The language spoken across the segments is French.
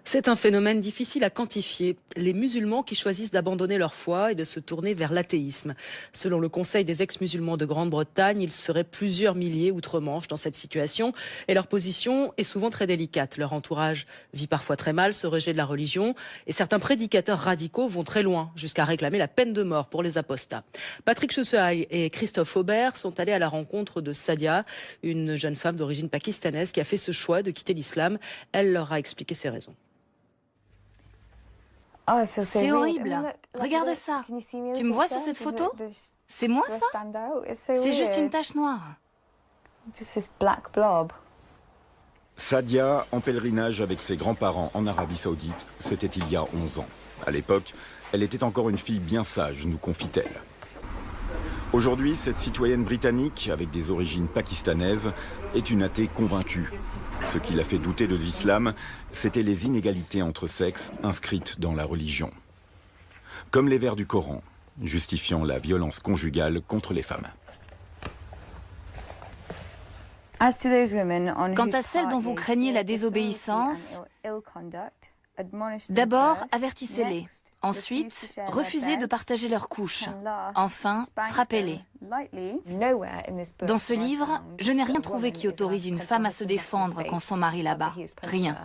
C'est un phénomène difficile à quantifier. Les musulmans qui choisissent d'abandonner leur foi et de se tourner vers l'athéisme. Selon le Conseil des ex-musulmans de Grande-Bretagne, ils seraient plusieurs milliers outre-Manche dans cette situation et leur position est souvent très délicate. Leur entourage vit parfois très mal ce rejet de la religion et certains prédicateurs radicaux vont très loin jusqu'à réclamer la peine de mort pour les apostats. Patrick Chessehaye et Christophe Aubert sont allés à la rencontre de Sadia, une jeune femme d'origine pakistanaise qui a fait ce choix de quitter l'islam. Elle leur a expliqué ses raisons. C'est horrible. Regarde ça. Tu me vois sur cette photo? C'est moi ça? C'est juste une tache noire. Sadia, en pèlerinage avec ses grands-parents en Arabie Saoudite, c'était il y a 11 ans. À l'époque, elle était encore une fille bien sage, nous confie-t-elle. Aujourd'hui, cette citoyenne britannique, avec des origines pakistanaises, est une athée convaincue. Ce qui l'a fait douter de l'islam, c'était les inégalités entre sexes inscrites dans la religion. Comme les vers du Coran, justifiant la violence conjugale contre les femmes. Quant à celles dont vous craignez la désobéissance, d'abord, avertissez-les. Ensuite, refusez de partager leurs couches. Enfin, frappez-les. Dans ce livre, je n'ai rien trouvé qui autorise une femme à se défendre quand son mari là-bas. Rien.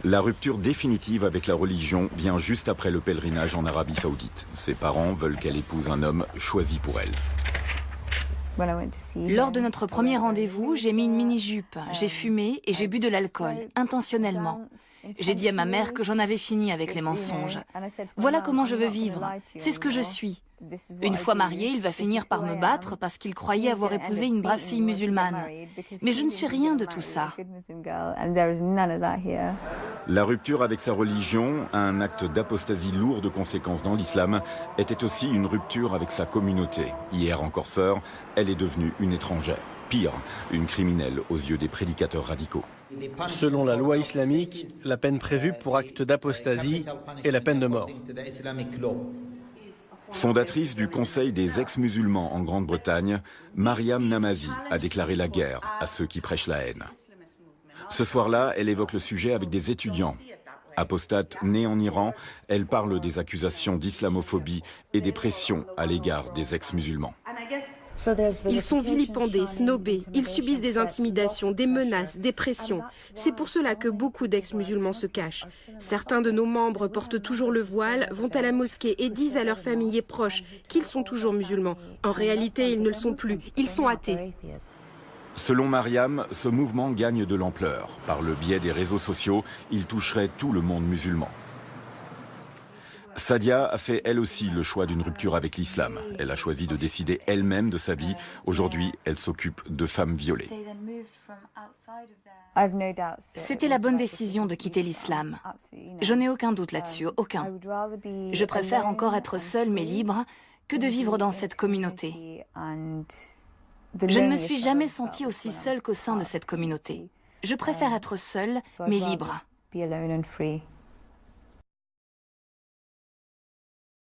La rupture définitive avec la religion vient juste après le pèlerinage en Arabie Saoudite. Ses parents veulent qu'elle épouse un homme choisi pour elle. Lors de notre premier rendez-vous, j'ai mis une mini-jupe, j'ai fumé et j'ai bu de l'alcool, intentionnellement. J'ai dit à ma mère que j'en avais fini avec les mensonges. Voilà comment je veux vivre, c'est ce que je suis. Une fois marié, il va finir par me battre parce qu'il croyait avoir épousé une brave fille musulmane. Mais je ne suis rien de tout ça. La rupture avec sa religion, un acte d'apostasie lourd de conséquences dans l'islam, était aussi une rupture avec sa communauté. Hier encore sœur, elle est devenue une étrangère. Pire, une criminelle aux yeux des prédicateurs radicaux. Selon la loi islamique, la peine prévue pour acte d'apostasie est la peine de mort. Fondatrice du Conseil des ex-musulmans en Grande-Bretagne, Mariam Namazie a déclaré la guerre à ceux qui prêchent la haine. Ce soir-là, elle évoque le sujet avec des étudiants. Apostate née en Iran, elle parle des accusations d'islamophobie et des pressions à l'égard des ex-musulmans. Ils sont vilipendés, snobés, ils subissent des intimidations, des menaces, des pressions. C'est pour cela que beaucoup d'ex-musulmans se cachent. Certains de nos membres portent toujours le voile, vont à la mosquée et disent à leurs familles et proches qu'ils sont toujours musulmans. En réalité, ils ne le sont plus, ils sont athées. Selon Mariam, ce mouvement gagne de l'ampleur. Par le biais des réseaux sociaux, il toucherait tout le monde musulman. Sadia a fait elle aussi le choix d'une rupture avec l'islam. Elle a choisi de décider elle-même de sa vie. Aujourd'hui, elle s'occupe de femmes violées. C'était la bonne décision de quitter l'islam. Je n'ai aucun doute là-dessus, aucun. Je préfère encore être seule mais libre que de vivre dans cette communauté. Je ne me suis jamais sentie aussi seule qu'au sein de cette communauté. Je préfère être seule mais libre.